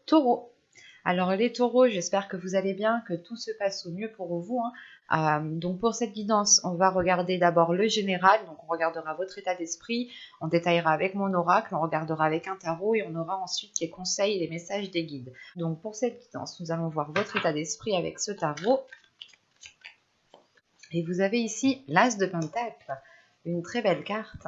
Taureau. Alors les taureaux, j'espère que vous allez bien, que tout se passe au mieux pour vous, hein. Donc pour cette guidance, on va regarder d'abord le général, donc on regardera votre état d'esprit, on détaillera avec mon oracle, on regardera avec un tarot et on aura ensuite les conseils et les messages des guides. Donc pour cette guidance, nous allons voir votre état d'esprit avec ce tarot. Et vous avez ici l'As de Pentacle, une très belle carte.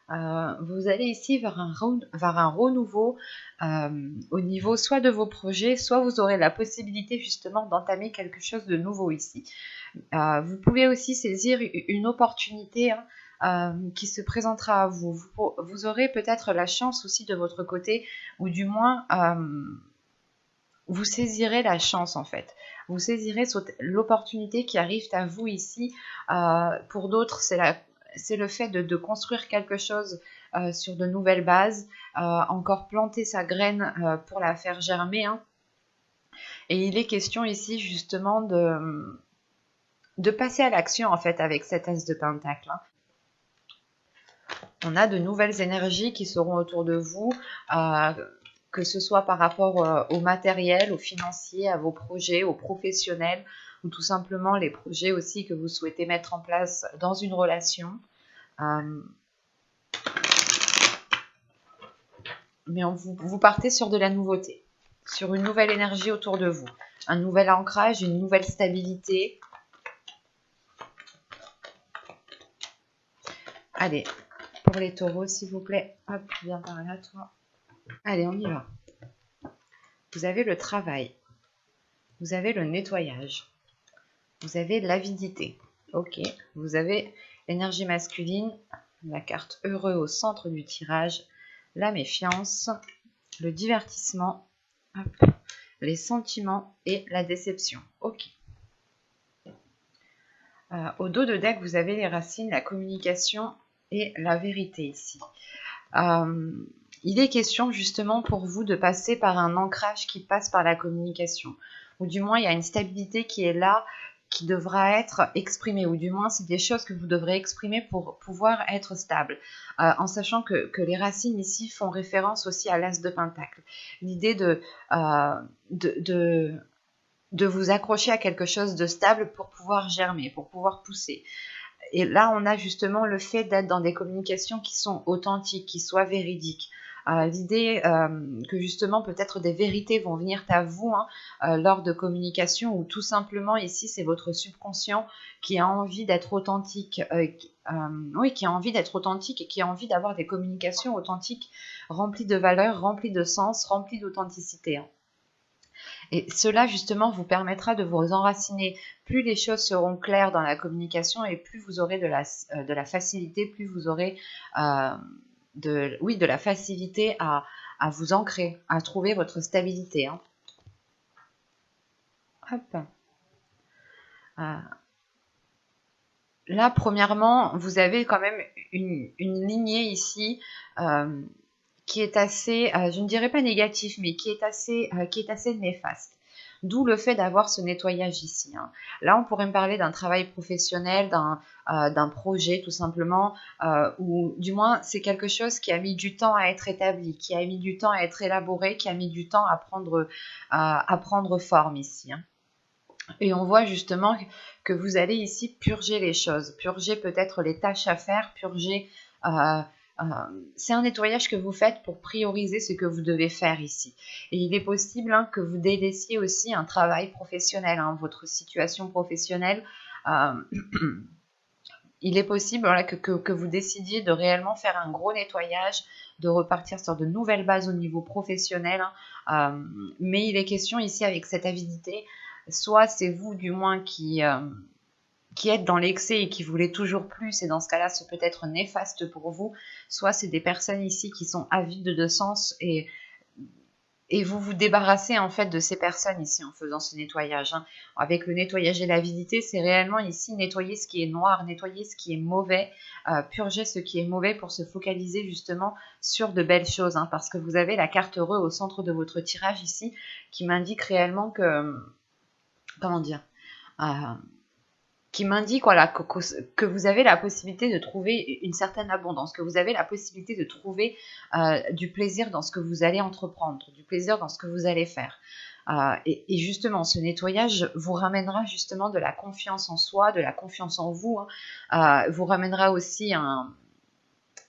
Vous allez ici vers un renouveau au niveau soit de vos projets, soit vous aurez la possibilité justement d'entamer quelque chose de nouveau ici. Vous pouvez aussi saisir une opportunité qui se présentera à vous. Vous aurez peut-être la chance aussi de votre côté, ou du moins vous saisirez la chance en fait. Vous saisirez l'opportunité qui arrive à vous ici. Pour d'autres, c'est le fait de construire quelque chose sur de nouvelles bases, encore planter sa graine pour la faire germer, hein. Et il est question ici justement de passer à l'action en fait avec cet As de Pentacle, hein. On a de nouvelles énergies qui seront autour de vous, que ce soit par rapport au matériel, au financier, à vos projets, aux professionnels, ou tout simplement les projets aussi que vous souhaitez mettre en place dans une relation. Mais vous partez sur de la nouveauté, sur une nouvelle énergie autour de vous, un nouvel ancrage, une nouvelle stabilité. Allez, pour les taureaux, s'il vous plaît. Hop, viens par là, toi. Allez, on y va. Vous avez le travail. Vous avez le nettoyage. Vous avez l'avidité. Ok. Vous avez l'énergie masculine, la carte heureux au centre du tirage, la méfiance, le divertissement, hop, les sentiments et la déception. Ok. Au dos de deck, vous avez les racines, la communication et la vérité ici. Il est question justement pour vous de passer par un ancrage qui passe par la communication. Ou du moins, il y a une stabilité qui est là, qui devra être exprimée. Ou du moins, c'est des choses que vous devrez exprimer pour pouvoir être stable. En sachant que les racines ici font référence aussi à l'As de Pentacle. L'idée de vous accrocher à quelque chose de stable pour pouvoir germer, pour pouvoir pousser. Et là, on a justement le fait d'être dans des communications qui sont authentiques, qui soient véridiques. L'idée que justement peut-être des vérités vont venir à vous lors de communication, ou tout simplement ici c'est votre subconscient qui a envie d'être authentique, qui a envie d'être authentique et qui a envie d'avoir des communications authentiques, remplies de valeurs, remplies de sens, remplies d'authenticité, hein. Et cela, justement, vous permettra de vous enraciner. Plus les choses seront claires dans la communication et plus vous aurez de la facilité, plus vous aurez de la facilité à vous ancrer, à trouver votre stabilité, hein. Hop. Là, premièrement, vous avez quand même une lignée ici qui est assez, je ne dirais pas négatif, mais qui est assez néfaste. D'où le fait d'avoir ce nettoyage ici, hein. Là, on pourrait me parler d'un travail professionnel, d'un projet tout simplement, ou du moins c'est quelque chose qui a mis du temps à être établi, qui a mis du temps à être élaboré, qui a mis du temps à prendre forme ici, hein. Et on voit justement que vous allez ici purger les choses, purger peut-être les tâches à faire, purger... c'est un nettoyage que vous faites pour prioriser ce que vous devez faire ici. Et il est possible que vous délaissiez aussi un travail professionnel, votre situation professionnelle. Il est possible que vous décidiez de réellement faire un gros nettoyage, de repartir sur de nouvelles bases au niveau professionnel. Mais il est question ici avec cette avidité, soit c'est vous du moins qui êtes dans l'excès et qui voulez toujours plus, et dans ce cas-là, ce peut être néfaste pour vous, soit c'est des personnes ici qui sont avides de sens, et vous vous débarrassez en fait de ces personnes ici en faisant ce nettoyage, hein. Avec le nettoyage et l'avidité, c'est réellement ici nettoyer ce qui est noir, nettoyer ce qui est mauvais, purger ce qui est mauvais pour se focaliser justement sur de belles choses, hein, parce que vous avez la carte heureux au centre de votre tirage ici qui m'indique réellement que, comment dire, qui m'indique voilà, que vous avez la possibilité de trouver une certaine abondance, que vous avez la possibilité de trouver du plaisir dans ce que vous allez entreprendre, du plaisir dans ce que vous allez faire. Et justement, ce nettoyage vous ramènera justement de la confiance en soi, de la confiance en vous, hein. Vous ramènera aussi un...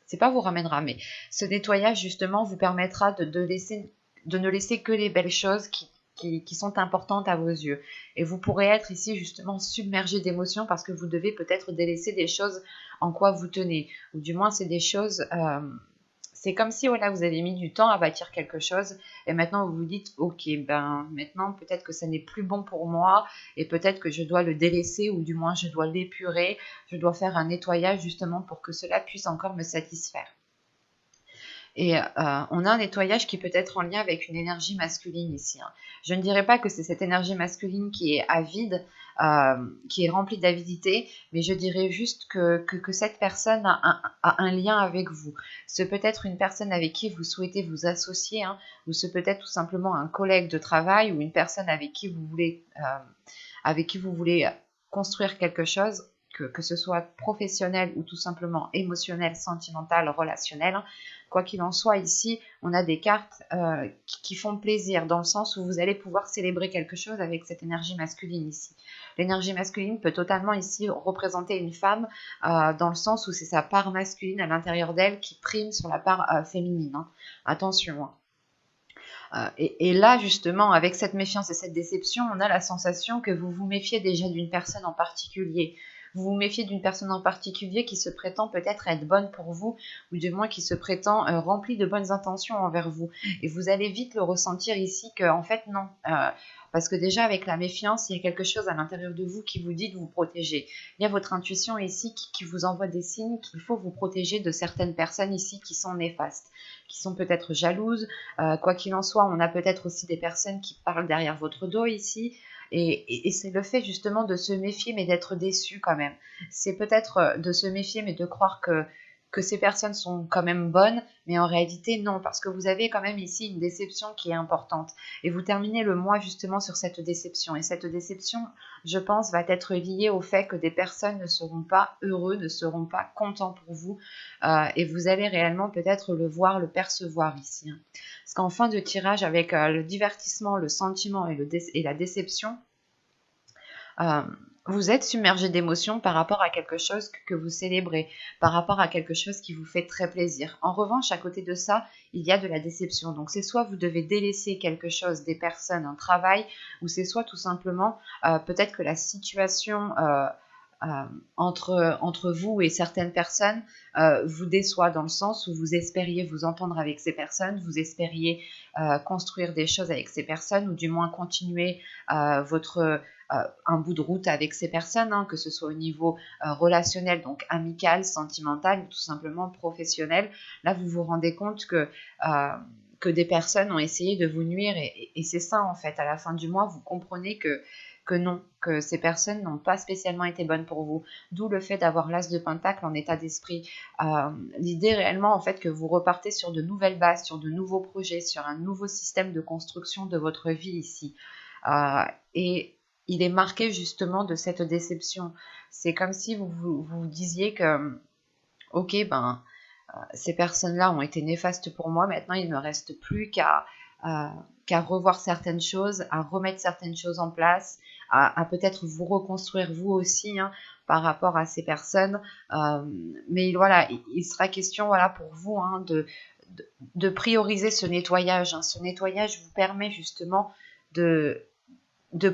C'est pas vous ramènera, mais ce nettoyage justement vous permettra de ne laisser que les belles choses qui sont importantes à vos yeux. Et vous pourrez être ici justement submergé d'émotions parce que vous devez peut-être délaisser des choses en quoi vous tenez. Ou du moins, c'est des choses... c'est comme si voilà, vous avez mis du temps à bâtir quelque chose et maintenant vous vous dites ok, ben maintenant peut-être que ça n'est plus bon pour moi et peut-être que je dois le délaisser ou du moins je dois l'épurer, je dois faire un nettoyage justement pour que cela puisse encore me satisfaire. Et on a un nettoyage qui peut être en lien avec une énergie masculine ici, hein. Je ne dirais pas que c'est cette énergie masculine qui est avide, qui est remplie d'avidité, mais je dirais juste que cette personne a un lien avec vous. Ce peut être une personne avec qui vous souhaitez vous associer, hein, ou ce peut être tout simplement un collègue de travail ou une personne avec qui vous voulez construire quelque chose, que ce soit professionnel ou tout simplement émotionnel, sentimental, relationnel. Quoi qu'il en soit, ici, on a des cartes qui font plaisir, dans le sens où vous allez pouvoir célébrer quelque chose avec cette énergie masculine ici. L'énergie masculine peut totalement ici représenter une femme, dans le sens où c'est sa part masculine à l'intérieur d'elle qui prime sur la part féminine, hein. Attention, hein. Et là, justement, avec cette méfiance et cette déception, on a la sensation que vous vous méfiez déjà d'une personne en particulier. Vous vous méfiez d'une personne en particulier qui se prétend peut-être être bonne pour vous, ou du moins qui se prétend remplie de bonnes intentions envers vous. Et vous allez vite le ressentir ici qu'en fait, non. Parce que déjà, avec la méfiance, il y a quelque chose à l'intérieur de vous qui vous dit de vous protéger. Il y a votre intuition ici qui vous envoie des signes qu'il faut vous protéger de certaines personnes ici qui sont néfastes, qui sont peut-être jalouses. Quoi qu'il en soit, on a peut-être aussi des personnes qui parlent derrière votre dos ici. Et c'est le fait justement de se méfier, mais d'être déçu quand même. C'est peut-être de se méfier, mais de croire que ces personnes sont quand même bonnes, mais en réalité non, parce que vous avez quand même ici une déception qui est importante. Et vous terminez le mois justement sur cette déception. Et cette déception, je pense, va être liée au fait que des personnes ne seront pas heureux, ne seront pas contents pour vous. Et vous allez réellement peut-être le voir, le percevoir ici, hein. Parce qu'en fin de tirage, avec le divertissement, le sentiment et la déception, vous êtes submergé d'émotions par rapport à quelque chose que vous célébrez, par rapport à quelque chose qui vous fait très plaisir. En revanche, à côté de ça, il y a de la déception. Donc c'est soit vous devez délaisser quelque chose, des personnes, un travail, ou c'est soit tout simplement peut-être que la situation entre vous et certaines personnes vous déçoit, dans le sens où vous espériez vous entendre avec ces personnes, vous espériez construire des choses avec ces personnes, ou du moins continuer un bout de route avec ces personnes, hein, que ce soit au niveau relationnel, donc amical, sentimental, ou tout simplement professionnel. Là, vous vous rendez compte que des personnes ont essayé de vous nuire, et c'est ça en fait. À la fin du mois, vous comprenez que non, que ces personnes n'ont pas spécialement été bonnes pour vous. D'où le fait d'avoir l'As de Pentacle en état d'esprit. L'idée réellement en fait que vous repartez sur de nouvelles bases, sur de nouveaux projets, sur un nouveau système de construction de votre vie ici. Et il est marqué justement de cette déception. C'est comme si vous disiez que ok, ben ces personnes-là ont été néfastes pour moi, maintenant il ne me reste plus qu'à revoir certaines choses, à remettre certaines choses en place, à peut-être vous reconstruire vous aussi, hein, par rapport à ces personnes. Mais voilà, il sera question voilà, pour vous, hein, de prioriser ce nettoyage, hein. Ce nettoyage vous permet justement de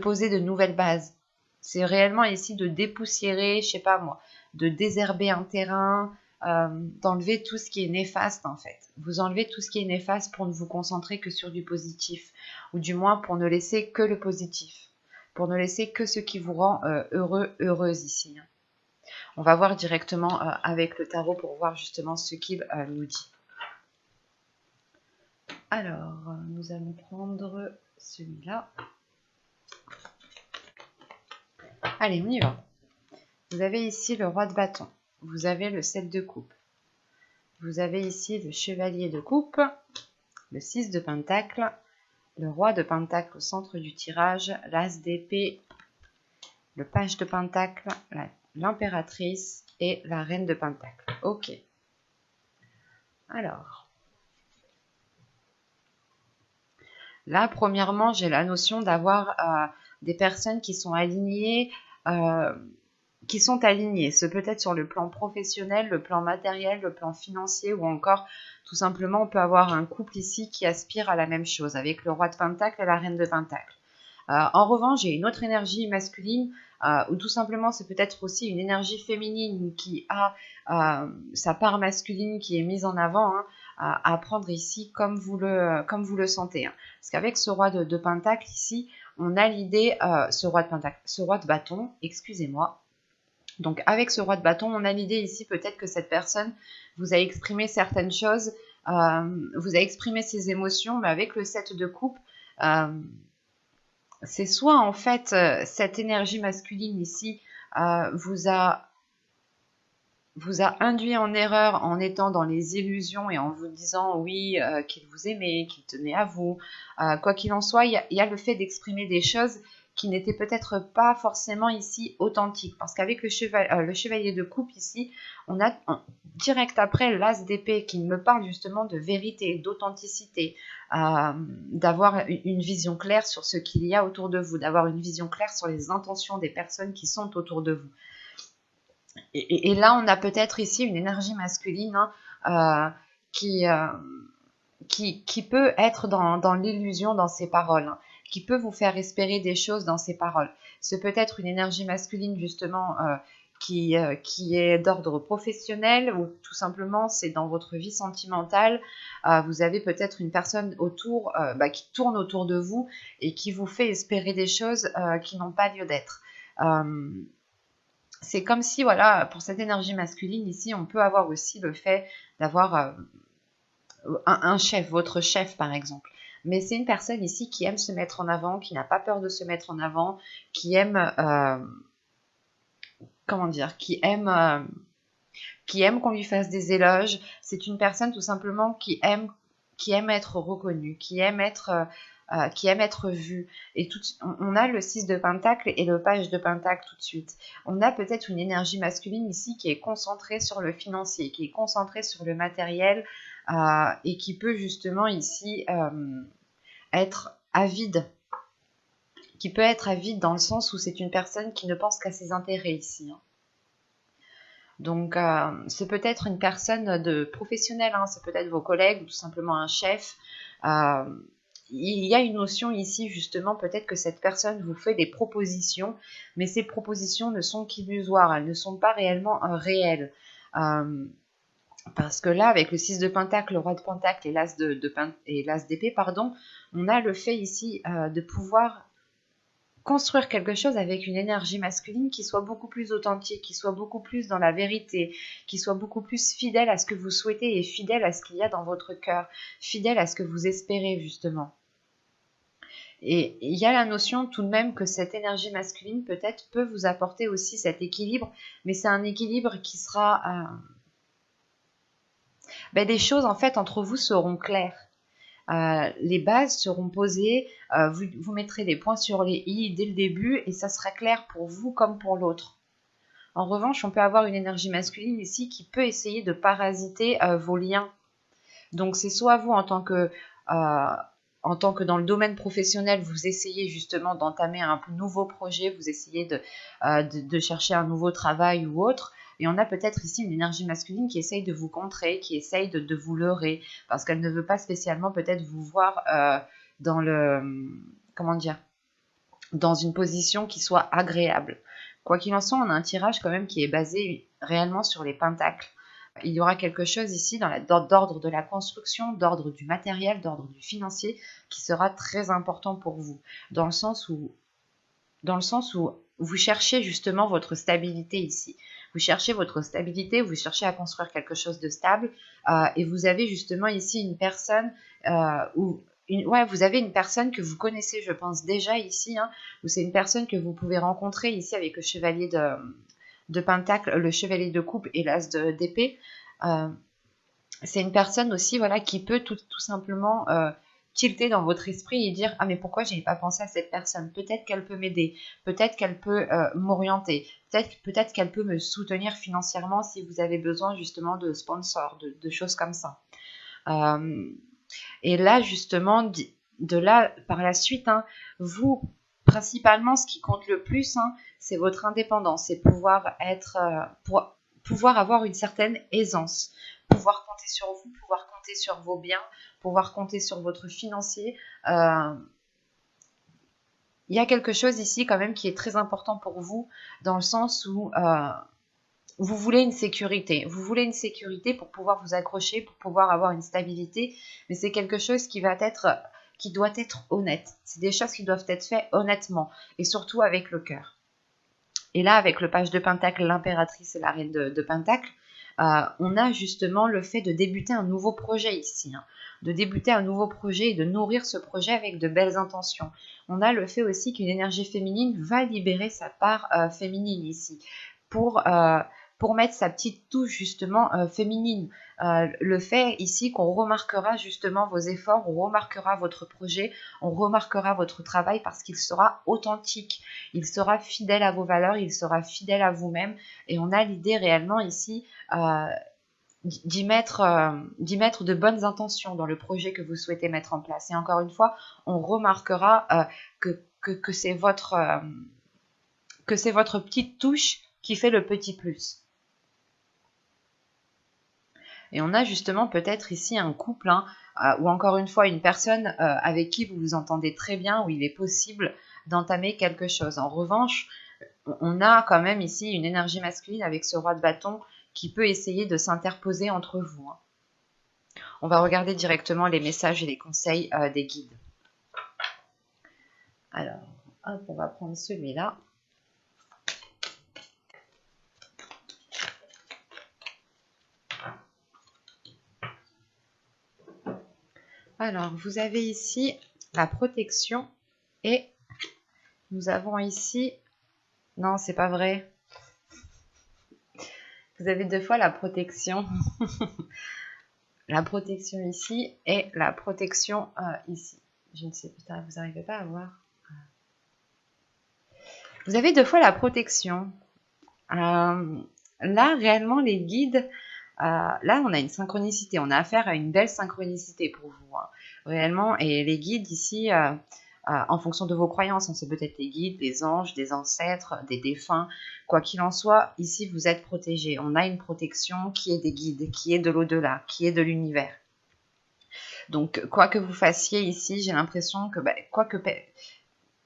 poser de nouvelles bases. C'est réellement ici de dépoussiérer, je sais pas moi, de désherber un terrain, d'enlever tout ce qui est néfaste en fait. Vous enlevez tout ce qui est néfaste pour ne vous concentrer que sur du positif, ou du moins pour ne laisser que le positif, pour ne laisser que ce qui vous rend heureux, heureuse ici, hein. On va voir directement avec le tarot pour voir justement ce qu'il nous dit. Alors, nous allons prendre celui-là. Allez, on y va. Vous avez ici le roi de bâton. Vous avez le 7 de coupe. Vous avez ici le chevalier de coupe, le 6 de pentacle, le roi de pentacle au centre du tirage, l'as d'épée, le page de Pentacle, l'impératrice et la reine de Pentacle. Ok. Alors, là, premièrement, j'ai la notion d'avoir des personnes qui sont alignées, Ce peut être sur le plan professionnel, le plan matériel, le plan financier ou encore, tout simplement, on peut avoir un couple ici qui aspire à la même chose avec le roi de Pentacle et la reine de Pentacle. En revanche, j'ai une autre énergie masculine ou tout simplement c'est peut-être aussi une énergie féminine qui a sa part masculine qui est mise en avant à prendre ici comme vous le sentez. Parce qu'avec ce roi de Pentacle ici, on a l'idée, ce roi de bâton, excusez-moi. Donc avec ce roi de bâton, on a l'idée ici peut-être que cette personne vous a exprimé certaines choses, vous a exprimé ses émotions, mais avec le 7 de coupe, c'est soit en fait cette énergie masculine ici vous a induit en erreur en étant dans les illusions et en vous disant oui qu'il vous aimait, qu'il tenait à vous. Quoi qu'il en soit, il y a le fait d'exprimer des choses qui n'étaient peut-être pas forcément ici authentiques. Parce qu'avec le chevalier de coupe ici, on a direct après l'as d'épée qui me parle justement de vérité, d'authenticité, d'avoir une vision claire sur ce qu'il y a autour de vous, d'avoir une vision claire sur les intentions des personnes qui sont autour de vous. Et là, on a peut-être ici une énergie masculine qui peut être dans l'illusion dans ses paroles, qui peut vous faire espérer des choses dans ses paroles. C'est peut-être une énergie masculine justement qui est d'ordre professionnel ou tout simplement c'est dans votre vie sentimentale. Vous avez peut-être une personne autour qui tourne autour de vous et qui vous fait espérer des choses qui n'ont pas lieu d'être. C'est comme si, voilà, pour cette énergie masculine, ici, on peut avoir aussi le fait d'avoir un chef, votre chef, par exemple. Mais c'est une personne ici qui aime se mettre en avant, qui n'a pas peur de se mettre en avant, qui aime, qui aime qu'on lui fasse des éloges. C'est une personne, tout simplement, qui aime être reconnue, qui aime être vue. Et on a le 6 de Pentacle et le page de Pentacle tout de suite. On a peut-être une énergie masculine ici qui est concentrée sur le financier, qui est concentrée sur le matériel et qui peut justement ici être avide. Qui peut être avide dans le sens où c'est une personne qui ne pense qu'à ses intérêts ici. Donc, c'est peut-être une personne de professionnelle, c'est peut-être vos collègues ou tout simplement un chef. Il y a une notion ici, justement, peut-être que cette personne vous fait des propositions, mais ces propositions ne sont qu'illusoires, elles ne sont pas réellement réelles. Parce que là, avec le 6 de Pentacle, le roi de Pentacle et l'as d'épée, on a le fait ici de pouvoir construire quelque chose avec une énergie masculine qui soit beaucoup plus authentique, qui soit beaucoup plus dans la vérité, qui soit beaucoup plus fidèle à ce que vous souhaitez et fidèle à ce qu'il y a dans votre cœur, fidèle à ce que vous espérez justement. Et il y a la notion tout de même que cette énergie masculine peut-être peut vous apporter aussi cet équilibre, mais c'est un équilibre qui sera... des choses en fait entre vous seront claires. Les bases seront posées, vous mettrez les points sur les i dès le début et ça sera clair pour vous comme pour l'autre. En revanche, on peut avoir une énergie masculine ici qui peut essayer de parasiter vos liens. Donc c'est soit vous en tant que dans le domaine professionnel, vous essayez justement d'entamer un nouveau projet, vous essayez de chercher un nouveau travail ou autre. Et on a peut-être ici une énergie masculine qui essaye de vous contrer, qui essaye de vous leurrer, parce qu'elle ne veut pas spécialement peut-être vous voir dans dans une position qui soit agréable. Quoi qu'il en soit, on a un tirage quand même qui est basé réellement sur les pentacles. Il y aura quelque chose ici d'ordre de la construction, d'ordre du matériel, d'ordre du financier, qui sera très important pour vous, dans le sens où vous cherchez justement votre stabilité ici. Vous cherchez votre stabilité, vous cherchez à construire quelque chose de stable, et vous avez justement ici une personne vous avez une personne que vous connaissez, je pense déjà ici, ou c'est une personne que vous pouvez rencontrer ici avec le chevalier de Pentacle, le chevalier de coupe et l'as d'épée. C'est une personne aussi, voilà, qui peut tout simplement, tilter dans votre esprit et dire « Ah, mais pourquoi je n'ai pas pensé à cette personne? Peut-être qu'elle peut m'aider, peut-être qu'elle peut m'orienter, peut-être qu'elle peut me soutenir financièrement si vous avez besoin justement de sponsors, de choses comme ça. » Et là, justement, de là, par la suite, hein, vous, principalement, ce qui compte le plus, hein, c'est votre indépendance, c'est pouvoir pouvoir avoir une certaine aisance, pouvoir compter sur vous, pouvoir compter sur vos biens, pouvoir compter sur votre financier. Il y a quelque chose ici quand même qui est très important pour vous, dans le sens où vous voulez une sécurité. Vous voulez une sécurité pour pouvoir vous accrocher, pour pouvoir avoir une stabilité, mais c'est quelque chose qui doit être honnête. C'est des choses qui doivent être faites honnêtement et surtout avec le cœur. Et là, avec le page de Pentacle, l'impératrice et la reine de Pentacle, on a justement le fait de débuter un nouveau projet ici, hein, de débuter un nouveau projet et de nourrir ce projet avec de belles intentions. On a le fait aussi qu'une énergie féminine va libérer sa part féminine ici pour mettre sa petite touche justement féminine. Le fait ici qu'on remarquera justement vos efforts, on remarquera votre projet, on remarquera votre travail parce qu'il sera authentique, il sera fidèle à vos valeurs, il sera fidèle à vous-même et on a l'idée réellement ici d'y mettre de bonnes intentions dans le projet que vous souhaitez mettre en place. Et encore une fois, on remarquera que c'est votre petite touche qui fait le petit plus. Et on a justement peut-être ici un couple, hein, ou encore une fois une personne avec qui vous vous entendez très bien, où il est possible d'entamer quelque chose. En revanche, on a quand même ici une énergie masculine avec ce roi de bâton qui peut essayer de s'interposer entre vous. Hein. On va regarder directement les messages et les conseils des guides. Alors, hop, on va prendre celui-là. Alors, vous avez ici la protection et nous avons ici... Non, c'est pas vrai. Vous avez 2 fois la protection. La protection ici et la protection ici. Je ne sais pas, vous n'arrivez pas à voir. Vous avez 2 fois la protection. Là, réellement, les guides... là, on a une synchronicité. On a affaire à une belle synchronicité pour vous. Hein, réellement. Et les guides ici... en fonction de vos croyances, c'est peut-être les guides, les anges, des ancêtres, des défunts, quoi qu'il en soit, ici vous êtes protégés. On a une protection qui est des guides, qui est de l'au-delà, qui est de l'univers. Donc, quoi que vous fassiez ici, j'ai l'impression que,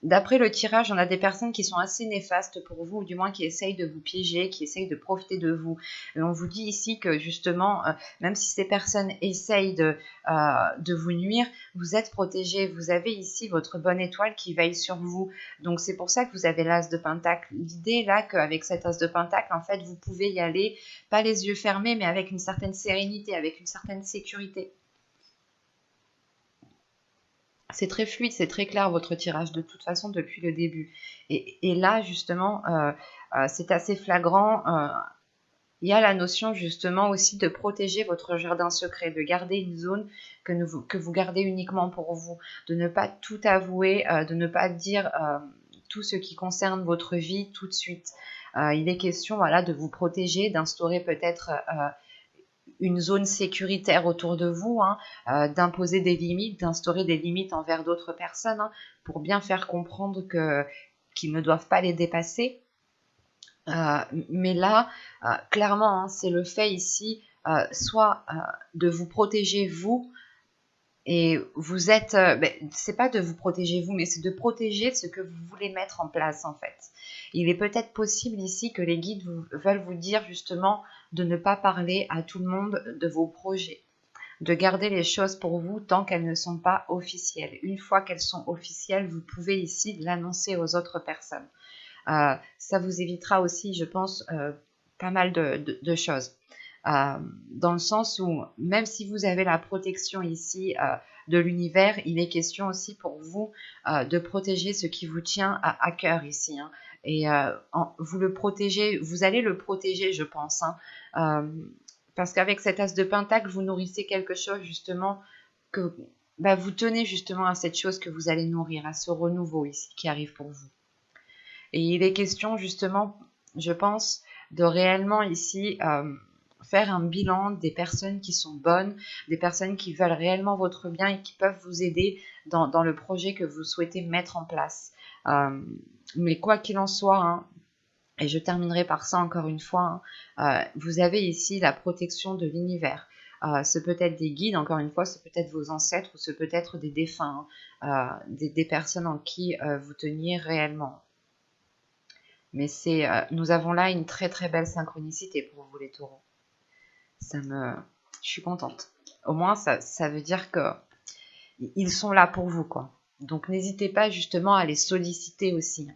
d'après le tirage, on a des personnes qui sont assez néfastes pour vous, ou du moins qui essayent de vous piéger, qui essayent de profiter de vous. Et on vous dit ici que justement, même si ces personnes essayent de vous nuire, vous êtes protégés. Vous avez ici votre bonne étoile qui veille sur vous. Donc c'est pour ça que vous avez l'as de Pentacle. L'idée est là qu'avec cet as de Pentacle, en fait, vous pouvez y aller, pas les yeux fermés, mais avec une certaine sérénité, avec une certaine sécurité. C'est très fluide, c'est très clair votre tirage de toute façon depuis le début. Et là, justement, c'est assez flagrant. Il y a la notion justement aussi de protéger votre jardin secret, de garder une zone que vous gardez uniquement pour vous, de ne pas tout avouer, de ne pas dire tout ce qui concerne votre vie tout de suite. Il est question voilà, de vous protéger, d'instaurer peut-être... une zone sécuritaire autour de vous, hein, d'imposer des limites, d'instaurer des limites envers d'autres personnes, hein, pour bien faire comprendre qu'ils ne doivent pas les dépasser. Mais là, clairement, hein, c'est le fait ici, soit de vous protéger vous, et vous êtes, c'est pas de vous protéger vous, mais c'est de protéger ce que vous voulez mettre en place en fait. Il est peut-être possible ici que les guides veulent vous dire justement de ne pas parler à tout le monde de vos projets, de garder les choses pour vous tant qu'elles ne sont pas officielles. Une fois qu'elles sont officielles, vous pouvez ici l'annoncer aux autres personnes. Ça vous évitera aussi, je pense, pas mal de choses. Dans le sens où, même si vous avez la protection ici de l'univers, il est question aussi pour vous de protéger ce qui vous tient à cœur ici. Hein. Et vous le protégez, vous allez le protéger, je pense. Hein, parce qu'avec cet as de Pentacle, vous nourrissez quelque chose justement bah, vous tenez justement à cette chose que vous allez nourrir, à ce renouveau ici qui arrive pour vous. Et il est question justement, je pense, de réellement ici faire un bilan des personnes qui sont bonnes, des personnes qui veulent réellement votre bien et qui peuvent vous aider dans le projet que vous souhaitez mettre en place. Mais quoi qu'il en soit, hein, et je terminerai par ça encore une fois, hein, vous avez ici la protection de l'univers. Ce peut être des guides, encore une fois, ce peut être vos ancêtres, ou ce peut être des défunts, des personnes en qui vous teniez réellement. Mais nous avons là une très très belle synchronicité pour vous les taureaux. Je suis contente. Au moins, ça veut dire que ils sont là pour vous, quoi. Donc n'hésitez pas justement à les solliciter aussi.